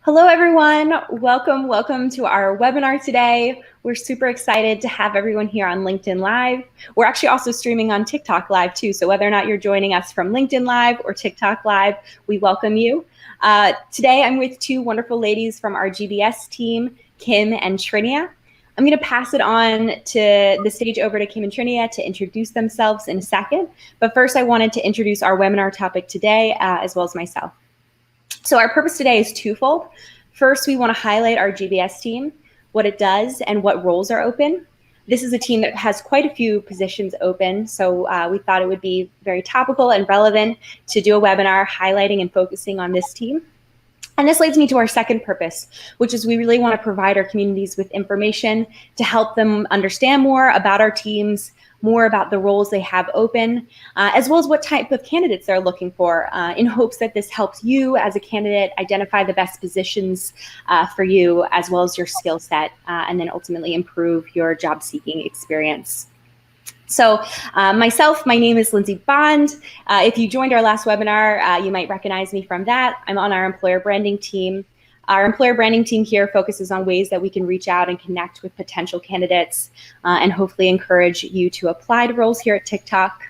Hello, everyone. Welcome to our webinar today. We're super excited to have everyone here on LinkedIn Live. We're actually also streaming on TikTok Live too. So whether or not you're joining us from LinkedIn Live or TikTok Live, we welcome you. Today, I'm with two wonderful ladies from our GBS team, Kim and Trainee. I'm going to pass it on to the stage over to Kim and Trainee to introduce themselves in a second. But first, I wanted to introduce our webinar topic today, as well as myself. So our purpose today is twofold. First, we want to highlight our GBS team, what it does, and what roles are open. This is a team that has quite a few positions open, so we thought it would be very topical and relevant to do a webinar highlighting and focusing on this team. And this leads me to our second purpose, which is we really want to provide our communities with information to help them understand more about our teams, more about the roles they have open, as well as what type of candidates they're looking for, in hopes that this helps you as a candidate identify the best positions for you, as well as your skill set, and then ultimately improve your job seeking experience. So my name is Lindsay Bond. If you joined our last webinar, you might recognize me from that. I'm on our employer branding team. Our employer branding team here focuses on ways that we can reach out and connect with potential candidates and hopefully encourage you to apply to roles here at TikTok.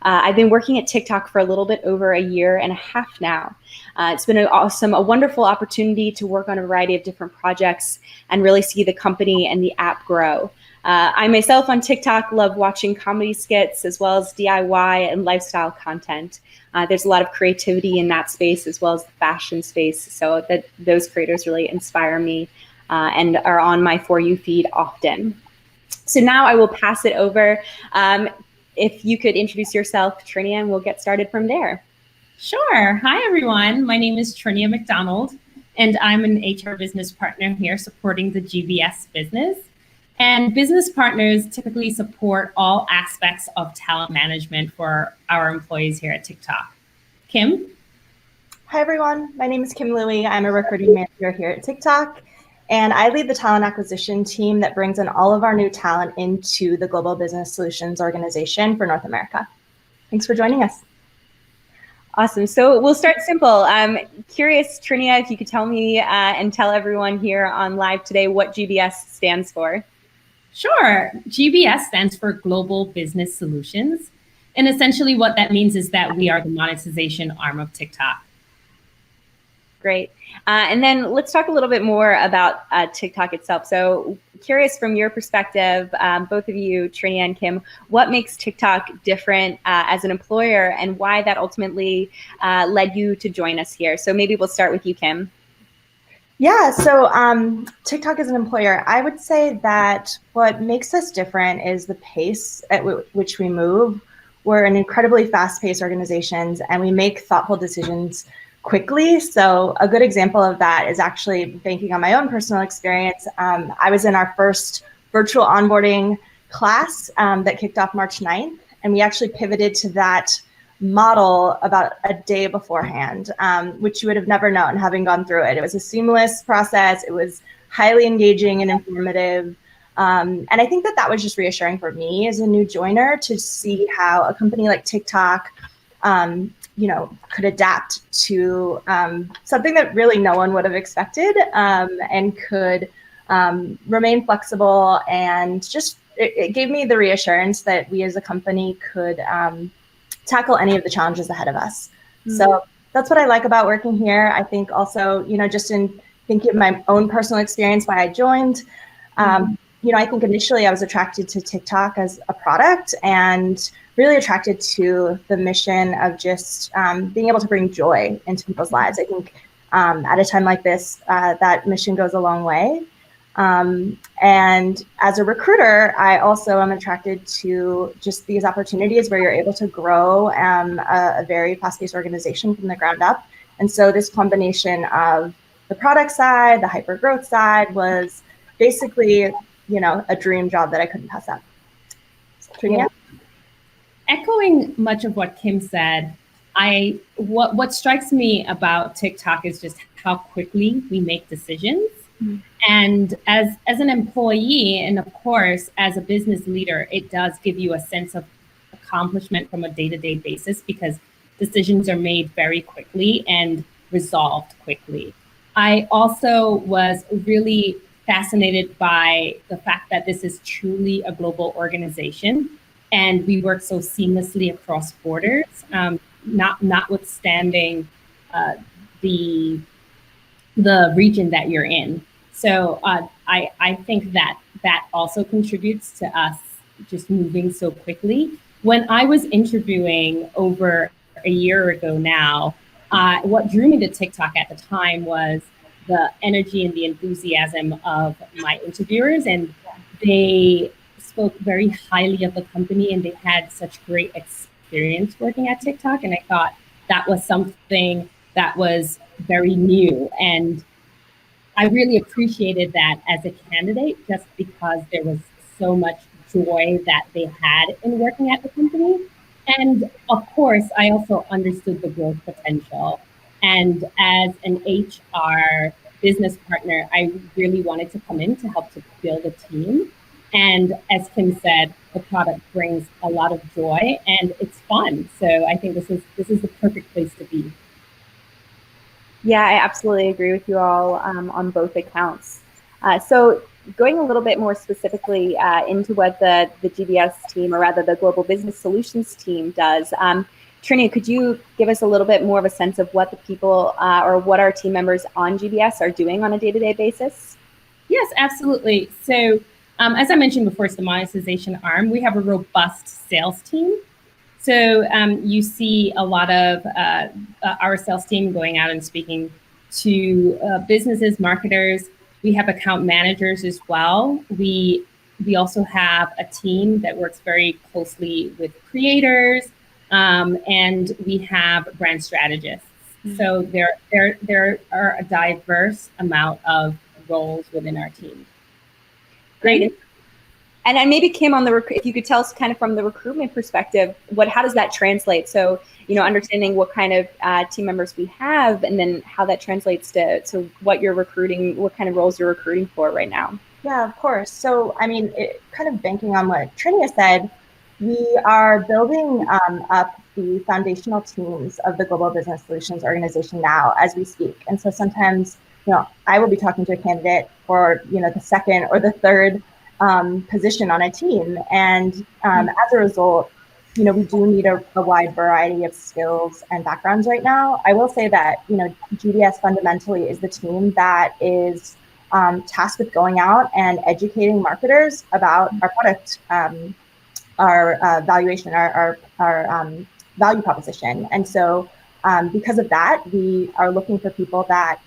I've been working at TikTok for a little bit over a year and a half now. It's been a wonderful opportunity to work on a variety of different projects and really see the company and the app grow. I myself on TikTok love watching comedy skits as well as DIY and lifestyle content. There's a lot of creativity in that space as well as the fashion space, so that those creators really inspire me and are on my For You feed often. So now I will pass it over. If you could introduce yourself, Trainee, and we'll get started from there. Sure. Hi, everyone. My name is Trainee McDonald, and I'm an HR business partner here supporting the GBS business. And business partners typically support all aspects of talent management for our employees here at TikTok. Kim? Hi, everyone. My name is Kim Louie. I'm a recruiting manager here at TikTok, and I lead the talent acquisition team that brings in all of our new talent into the Global Business Solutions organization for North America. Thanks for joining us. Awesome. So we'll start simple. I'm curious, Trainee, if you could tell me and tell everyone here on live today what GBS stands for. Sure. GBS stands for Global Business Solutions. And essentially what that means is that we are the monetization arm of TikTok. Great. And then let's talk a little bit more about TikTok itself. So curious from your perspective, both of you, Trainee and Kim, what makes TikTok different as an employer and why that ultimately led you to join us here? So maybe we'll start with you, Kim. Yeah, so TikTok as an employer, I would say that what makes us different is the pace at which we move. We're an incredibly fast-paced organization and we make thoughtful decisions quickly. So a good example of that is actually banking on my own personal experience. I was in our first virtual onboarding class that kicked off March 9th, and we actually pivoted to that model about a day beforehand, which you would have never known having gone through it. It was a seamless process. It was highly engaging and informative. And I think that that was just reassuring for me as a new joiner to see how a company like TikTok, could adapt to something that really no one would have expected and could remain flexible. And just it gave me the reassurance that we as a company could tackle any of the challenges ahead of us. Mm-hmm. So that's what I like about working here. I think also, just in thinking of my own personal experience, why I joined, I think initially I was attracted to TikTok as a product and really attracted to the mission of just being able to bring joy into people's lives. I think at a time like this, that mission goes a long way. And as a recruiter, I also am attracted to just these opportunities where you're able to grow a very fast-paced organization from the ground up. And so this combination of the product side, the hyper growth side was basically, a dream job that I couldn't pass up. Yeah. Echoing much of what Kim said, what strikes me about TikTok is just how quickly we make decisions. Mm-hmm. And as an employee, and of course, as a business leader, it does give you a sense of accomplishment from a day-to-day basis because decisions are made very quickly and resolved quickly. I also was really fascinated by the fact that this is truly a global organization and we work so seamlessly across borders, notwithstanding the region that you're in. So I think that also contributes to us just moving so quickly. When I was interviewing over a year ago now, what drew me to TikTok at the time was the energy and the enthusiasm of my interviewers, and they spoke very highly of the company and they had such great experience working at TikTok. And I thought that was something that was very new. And I really appreciated that as a candidate, just because there was so much joy that they had in working at the company. And of course, I also understood the growth potential. And as an HR business partner, I really wanted to come in to help to build a team. And as Kim said, the product brings a lot of joy and it's fun. So I think this is the perfect place to be. Yeah, I absolutely agree with you all on both accounts. So going a little bit more specifically into what the GBS team, or rather the Global Business Solutions team does, Trainee, could you give us a little bit more of a sense of what the people or what our team members on GBS are doing on a day-to-day basis? Yes, absolutely. So as I mentioned before, it's the monetization arm. We have a robust sales team. So you see a lot of our sales team going out and speaking to businesses, marketers. We have account managers as well. We also have a team that works very closely with creators, and we have brand strategists. Mm-hmm. So there are a diverse amount of roles within our team. Great. And then maybe Kim, if you could tell us kind of from the recruitment perspective, how does that translate? So, understanding what kind of team members we have, and then how that translates to what you're recruiting, what kind of roles you're recruiting for right now. Yeah, of course. So, kind of banking on what Trainee said, we are building up the foundational teams of the Global Business Solutions organization now as we speak. And so sometimes, I will be talking to a candidate for, the second or the third position on a team. And as a result, we do need a wide variety of skills and backgrounds right now. I will say that, GBS fundamentally is the team that is tasked with going out and educating marketers about our product, our valuation, our value proposition. And so because of that, we are looking for people that,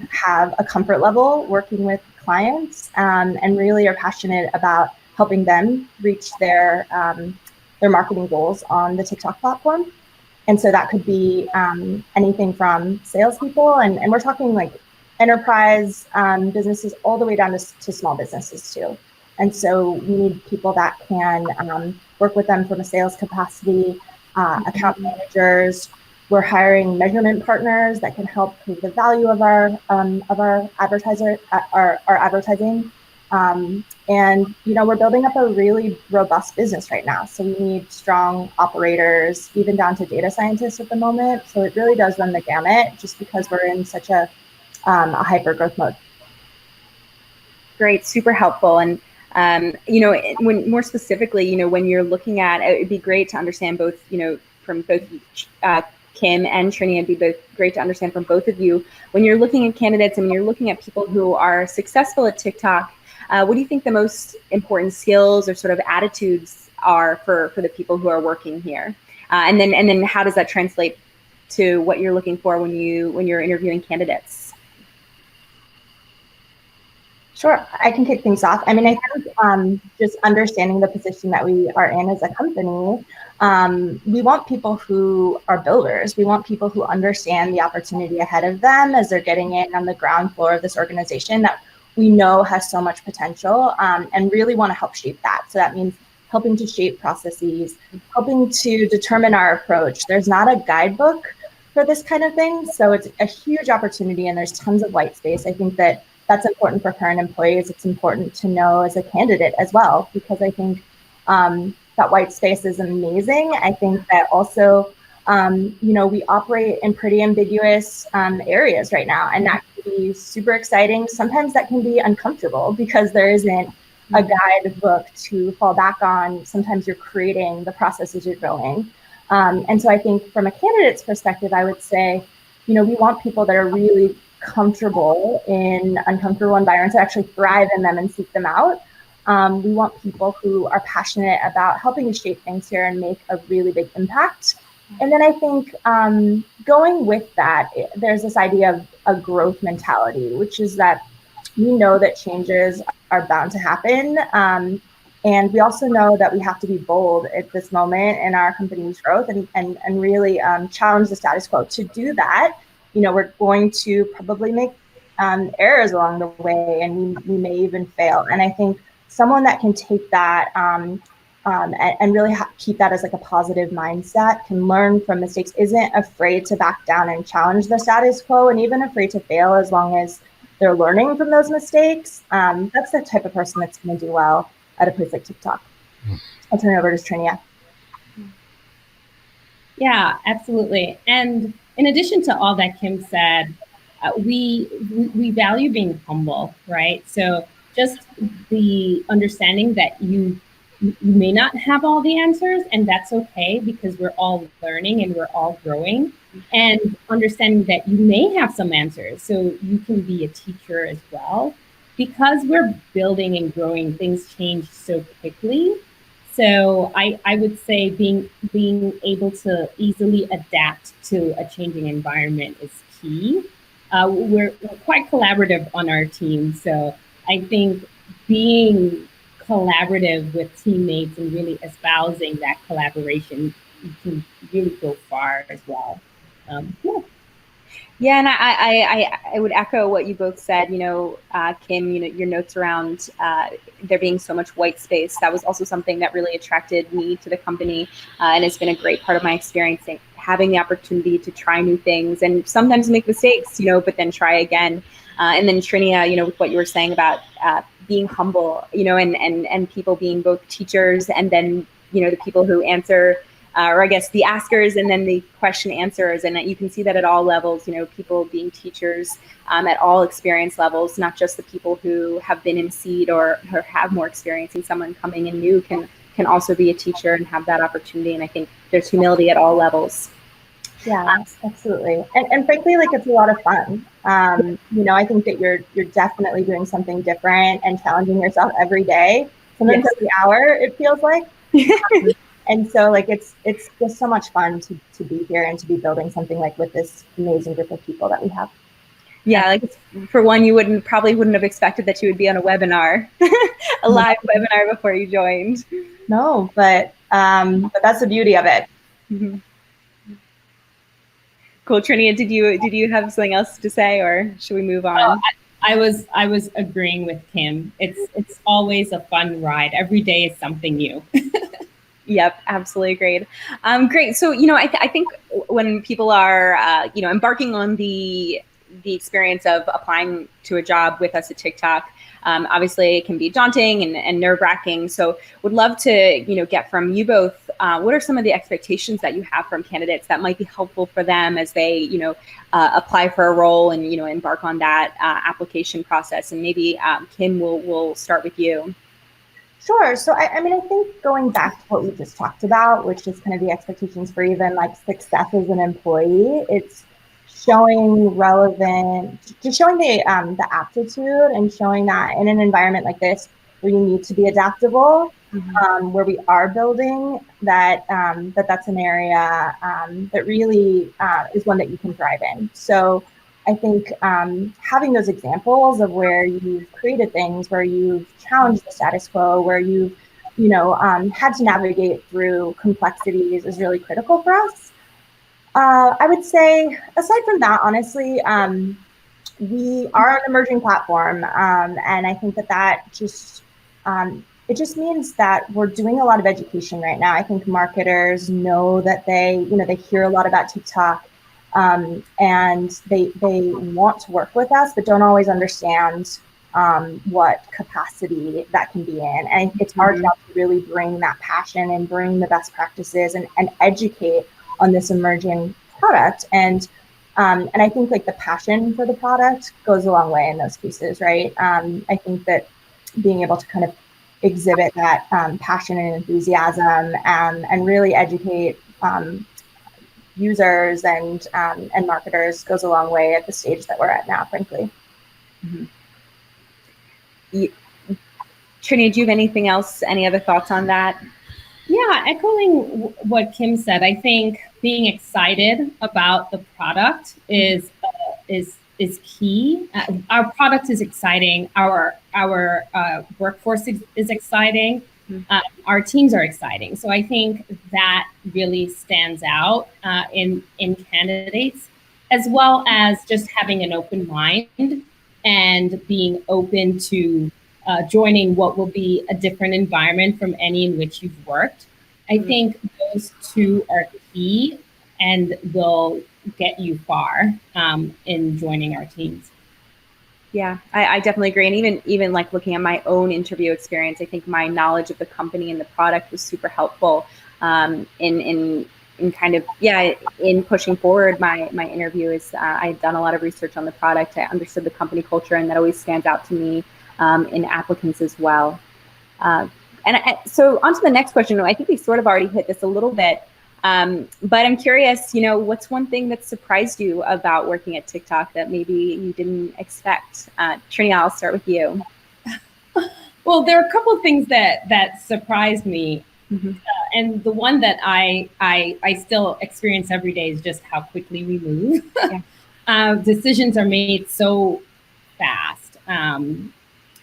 have a comfort level working with clients and really are passionate about helping them reach their marketing goals on the TikTok platform. And so that could be anything from salespeople, and we're talking like enterprise businesses all the way down to small businesses too. And so we need people that can work with them from a sales capacity, account managers. We're hiring measurement partners that can help prove the value of our advertising. And we're building up a really robust business right now. So we need strong operators, even down to data scientists at the moment. So it really does run the gamut, just because we're in such a hyper growth mode. Great, super helpful. And when more specifically, when you're looking at, it'd be great to understand both, from both Kim and Trainee, it'd be great to understand from both of you, when you're looking at candidates and when you're looking at people who are successful at TikTok, what do you think the most important skills or sort of attitudes are for the people who are working here? And then how does that translate to what you're looking for when you're interviewing candidates? Sure, I can kick things off. I think just understanding the position that we are in as a company, we want people who are builders. We want people who understand the opportunity ahead of them as they're getting in on the ground floor of this organization that we know has so much potential, and really want to help shape that. So that means helping to shape processes, helping to determine our approach. There's not a guidebook for this kind of thing, so it's a huge opportunity and there's tons of white space. I think that's important for current employees. It's important to know as a candidate as well, because I think that white space is amazing. I think that also We operate in pretty ambiguous areas right now, and that can be super exciting. Sometimes that can be uncomfortable because there isn't a guidebook to fall back on. Sometimes you're creating the processes you're going. And so I think from a candidate's perspective, I would say, we want people that are really comfortable in uncomfortable environments, that actually thrive in them and seek them out. We want people who are passionate about helping to shape things here and make a really big impact. And then I think going with that, there's this idea of a growth mentality, which is that we know that changes are bound to happen. And we also know that we have to be bold at this moment in our company's growth and really challenge the status quo. To do that, we're going to probably make errors along the way, and we may even fail. And I think someone that can take that and really keep that as like a positive mindset, can learn from mistakes, isn't afraid to back down and challenge the status quo, and even afraid to fail as long as they're learning from those mistakes. That's the type of person that's going to do well at a place like TikTok. I'll turn it over to Trainee. Yeah, absolutely. And in addition to all that Kim said, we value being humble, right? So just the understanding that you may not have all the answers, and that's okay, because we're all learning and we're all growing, and understanding that you may have some answers, so you can be a teacher as well. Because we're building and growing, things change so quickly. So I would say being able to easily adapt to a changing environment is key. We're quite collaborative on our team, so I think being collaborative with teammates and really espousing that collaboration, you can really go far as well. Yeah, and I would echo what you both said. Kim, your notes around there being so much white space. That was also something that really attracted me to the company, and it's been a great part of my experience, having the opportunity to try new things and sometimes make mistakes, but then try again. And then Trainee, with what you were saying about being humble, and people being both teachers and then, the people who answer, or I guess the askers and then the question answerers. And you can see that at all levels, people being teachers at all experience levels, not just the people who have been in seed or have more experience, and someone coming in new can also be a teacher and have that opportunity. And I think there's humility at all levels. Yeah, absolutely. And frankly, it's a lot of fun. I think that you're definitely doing something different and challenging yourself every day, sometimes every hour, it feels like. And so it's just so much fun to be here and to be building something with this amazing group of people that we have. Yeah, for one, you probably wouldn't have expected that you would be on a webinar, a live webinar before you joined. No, but that's the beauty of it. Mm-hmm. Cool, Trainee. Did you have something else to say, or should we move on? I was agreeing with Kim. It's always a fun ride. Every day is something new. Yep, absolutely agreed. Great. So, I think when people are, embarking on the experience of applying to a job with us at TikTok, obviously it can be daunting and nerve-wracking. So would love to, get from you both, what are some of the expectations that you have from candidates that might be helpful for them as they, apply for a role and, embark on that application process? And maybe Kim, we'll start with you. Sure. So I think going back to what we just talked about, which is kind of the expectations for even success as an employee, it's showing showing the aptitude and showing that in an environment like this where you need to be adaptable, where we are building that's an area that really is one that you can thrive in. So I think having those examples of where you've created things, where you've challenged the status quo, where you've, had to navigate through complexities is really critical for us. I would say, aside from that, honestly, we are an emerging platform, and I think that just it just means that we're doing a lot of education right now. I think marketers know that they hear a lot about TikTok. And they want to work with us, but don't always understand what capacity that can be in. And it's our job to really bring that passion and bring the best practices and educate on this emerging product. And I think like the passion for the product goes a long way in those cases, right? I think that being able to kind of exhibit that passion and enthusiasm and really educate users and marketers goes a long way at the stage that we're at now, frankly. Mm-hmm. Trainee, do you have anything else, any other thoughts on that? Yeah, echoing what Kim said, I think being excited about the product is key. Our product is exciting. Our workforce is exciting. Our teams are exciting. So I think that really stands out in candidates, as well as just having an open mind and being open to joining what will be a different environment from any in which you've worked. I think those two are key and will get you far in joining our teams. Yeah, I definitely agree. And even like looking at my own interview experience, I think my knowledge of the company and the product was super helpful in kind of, in pushing forward my interview. I had done a lot of research on the product. I understood the company culture, and that always stands out to me in applicants as well. So on to the next question. I think we sort of already hit this a little bit, but I'm curious, what's one thing that surprised you about working at TikTok that maybe you didn't expect? Trainee, I'll start with you. Well, there are a couple of things that surprised me. Mm-hmm. And the one that I still experience every day is just how quickly we move. Yeah. Decisions are made so fast.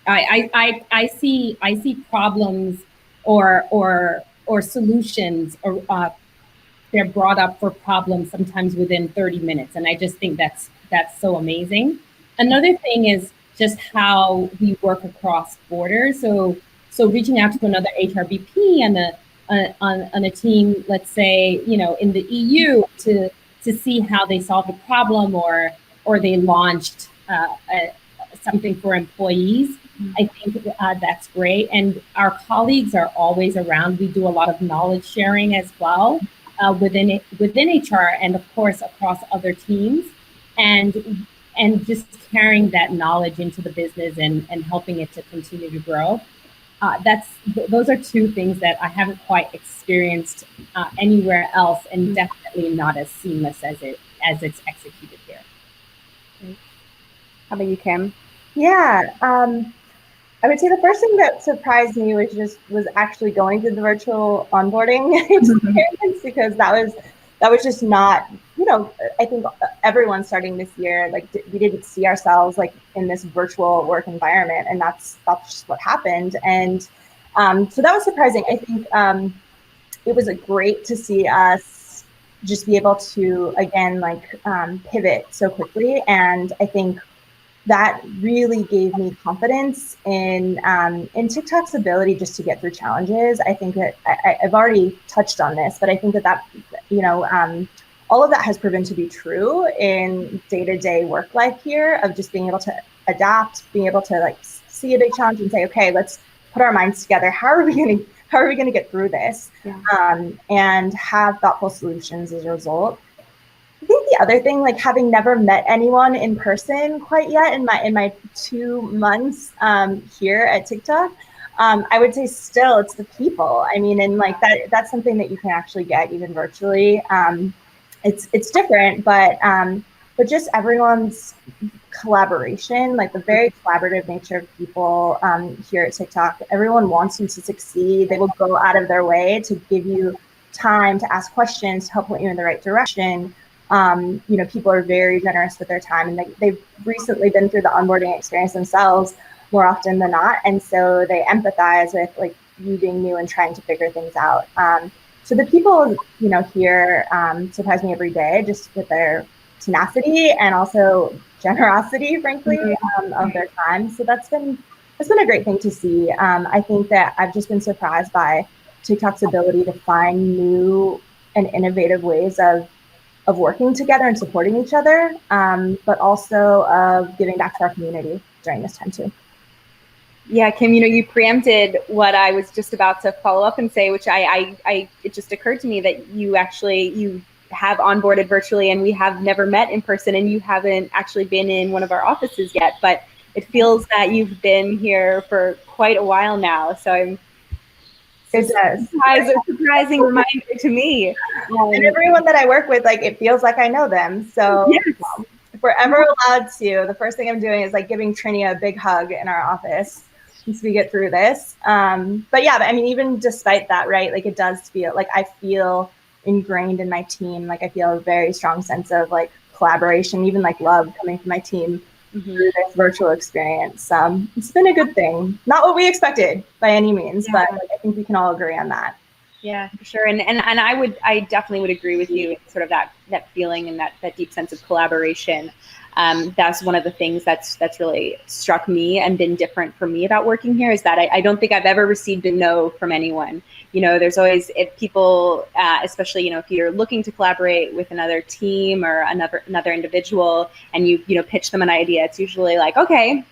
I see problems or solutions, or they're brought up for problems sometimes within 30 minutes, and I just think that's so amazing. Another thing is just how we work across borders. So reaching out to another HRBP on a team, let's say in the EU, to see how they solved a problem or they launched something for employees. I think that's great. And our colleagues are always around. We do a lot of knowledge sharing as well within HR, and of course across other teams, and just carrying that knowledge into the business and helping it to continue to grow. Those are two things that I haven't quite experienced anywhere else, and definitely not as seamless as it's executed here. Great. How about you, Kim? Yeah, I would say the first thing that surprised me was actually going through the virtual onboarding experience, because that was just not, I think everyone starting this year, like we didn't see ourselves like in this virtual work environment, and that's just what happened. And so that was surprising. I think it was great to see us just be able to, again, like pivot so quickly. And I think that really gave me confidence in TikTok's ability just to get through challenges. I think that I've already touched on this, but I think that all of that has proven to be true in day-to-day work life here, of just being able to adapt, being able to like see a big challenge and say, okay, let's put our minds together. How are we going to get through this? Yeah. And have thoughtful solutions as a result. I think the other thing, like having never met anyone in person quite yet in my 2 months here at TikTok, I would say still it's the people. I mean, and like that's something that you can actually get even virtually. It's different, but just everyone's collaboration, like the very collaborative nature of people here at TikTok. Everyone wants you to succeed. They will go out of their way to give you time to ask questions, to help point you in the right direction. People are very generous with their time, and they've recently been through the onboarding experience themselves more often than not. And so they empathize with like you being new and trying to figure things out. So the people, here surprise me every day just with their tenacity and also generosity, frankly, of their time. So that's been a great thing to see. I think that I've just been surprised by TikTok's ability to find new and innovative ways of working together and supporting each other, but also of giving back to our community during this time too. Yeah, Kim, you preempted what I was just about to follow up and say, which it just occurred to me that you have onboarded virtually, and we have never met in person, and you haven't actually been in one of our offices yet, but it feels that you've been here for quite a while now. So I'm It does. Surprising reminder to me. And everyone that I work with, like, it feels like I know them. So yes. If we're ever allowed to, the first thing I'm doing is like giving Trainee a big hug in our office once we get through this. But yeah, I mean, even despite that, right? Like, it does feel like I feel ingrained in my team. Like, I feel a very strong sense of like collaboration, even like love coming from my team through this virtual experience. It's been a good thing. Not what we expected by any means, but like, I think we can all agree on that. Yeah, for sure. And I definitely would agree with you. Sort of that feeling and that deep sense of collaboration. That's one of the things that's really struck me and been different for me about working here, is that I don't think I've ever received a no from anyone. You know, there's always, if people, especially, you know, if you're looking to collaborate with another team or another individual, and you pitch them an idea, it's usually like, okay,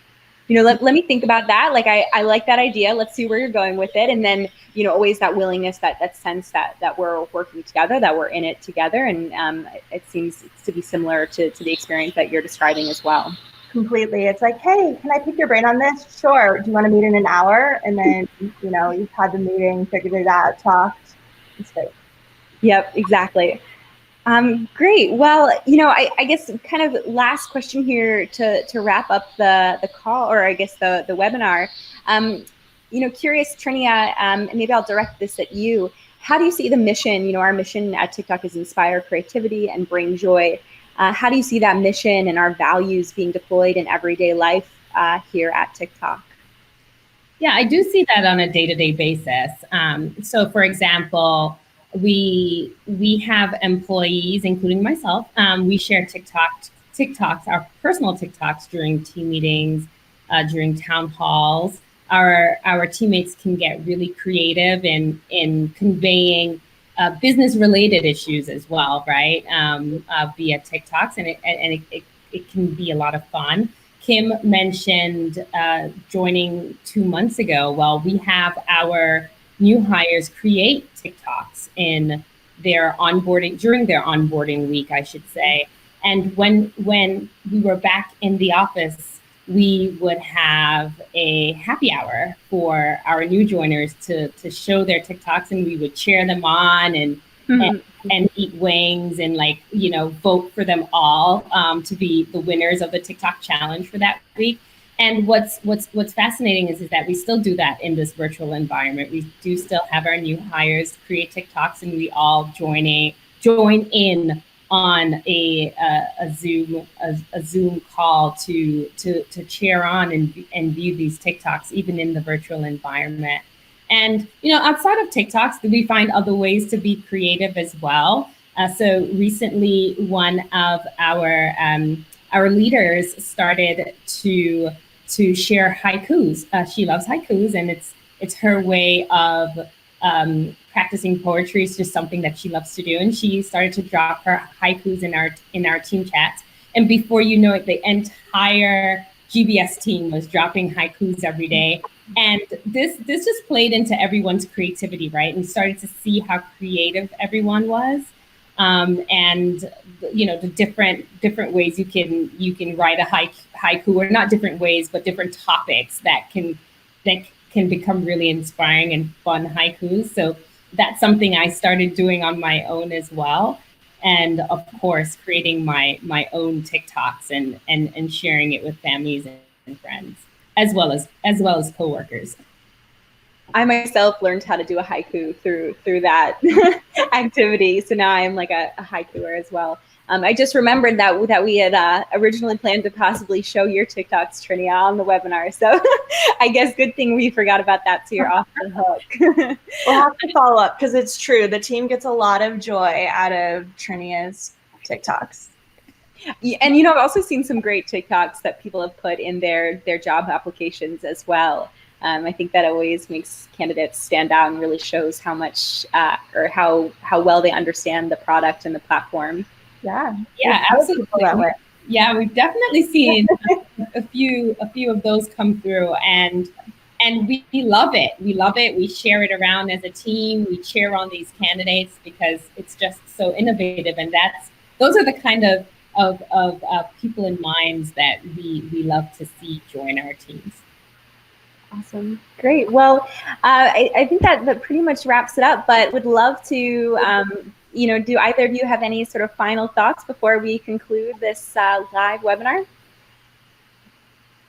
you know, let me think about that. Like, I like that idea. Let's see where you're going with it. And then, you know, always that willingness, that sense that we're working together, that we're in it together. And it seems to be similar to the experience that you're describing as well. Completely. It's like, hey, can I pick your brain on this? Sure. Do you want to meet in an hour? And then, you know, you've had the meeting, figured it out, talked. It's great. Yep, exactly. Great. Well, you know, I guess kind of last question here to wrap up the call, or I guess the webinar. You know, curious, Trainee, and maybe I'll direct this at you. How do you see the mission? You know, our mission at TikTok is inspire creativity and bring joy. How do you see that mission and our values being deployed in everyday life here at TikTok? Yeah, I do see that on a day-to-day basis. So, for example, we have employees, including myself. We share TikToks, our personal TikToks during team meetings, during town halls. Our teammates can get really creative in conveying business-related issues as well, right? Via TikToks, and it can be a lot of fun. Kim mentioned joining 2 months ago. Well, we have our new hires create TikToks in their onboarding, during their onboarding week, I should say. And when we were back in the office, we would have a happy hour for our new joiners to show their TikToks, and we would cheer them on and eat wings and, like, you know, vote for them all to be the winners of the TikTok challenge for that week. And what's fascinating is that we still do that in this virtual environment. We do still have our new hires create TikToks, and we all join in on a Zoom call to cheer on and view these TikToks, even in the virtual environment. And, you know, outside of TikToks, we find other ways to be creative as well. So recently, one of our leaders started to share haikus. She loves haikus, and it's her way of practicing poetry. Is just something that she loves to do, and she started to drop her haikus in our team chats. And before you know it, the entire GBS team was dropping haikus every day. And this just played into everyone's creativity, right? And started to see how creative everyone was, and, you know, the different ways you can write a haiku, or not different ways, but different topics that can become really inspiring and fun haikus. So that's something I started doing on my own as well. And of course, creating my own TikToks and sharing it with families and friends, as well as coworkers. I myself learned how to do a haiku through that activity. So now I'm like a haikuer as well. I just remembered that we had originally planned to possibly show your TikToks, Trainee, on the webinar. So I guess good thing we forgot about that, so you're off the hook. We'll have to follow up, because it's true. The team gets a lot of joy out of Trainee's TikToks. And, you know, I've also seen some great TikToks that people have put in their job applications as well. I think that always makes candidates stand out and really shows how much or how well they understand the product and the platform. Yeah, absolutely. Yeah, we've definitely seen a few of those come through, and And we love it. We love it. We share it around as a team. We cheer on these candidates because it's just so innovative. And those are the kind of people and minds that we love to see join our teams. Awesome. Great. Well, I think that pretty much wraps it up, but would love to, do either of you have any sort of final thoughts before we conclude this live webinar?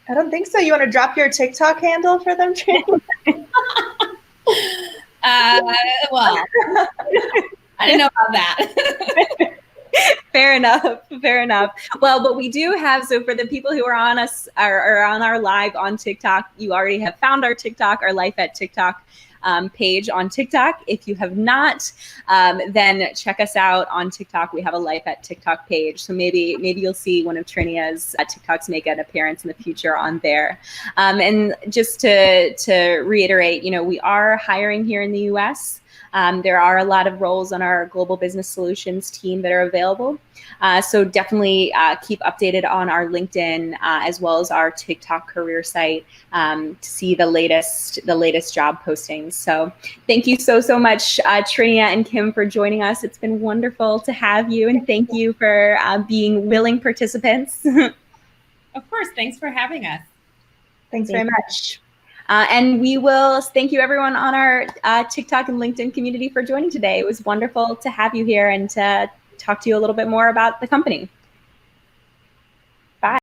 I don't think so. You want to drop your TikTok handle for them, Trainee? Well, I didn't know about that. Fair enough. Fair enough. Well, but we do have, so for the people who are on us or on our live on TikTok, you already have found our TikTok, our Life at TikTok page on TikTok. If you have not, then check us out on TikTok. We have a Life at TikTok page. So maybe you'll see one of Trinia's TikToks make an appearance in the future on there. And just to reiterate, we are hiring here in the US. There are a lot of roles on our Global Business Solutions team that are available. So definitely keep updated on our LinkedIn as well as our TikTok career site to see the latest job postings. So thank you so much, Trainee and Kim, for joining us. It's been wonderful to have you, and thank you for being willing participants. Of course. Thanks for having us. Thanks very much. And we will thank you everyone on our TikTok and LinkedIn community for joining today. It was wonderful to have you here and to talk to you a little bit more about the company.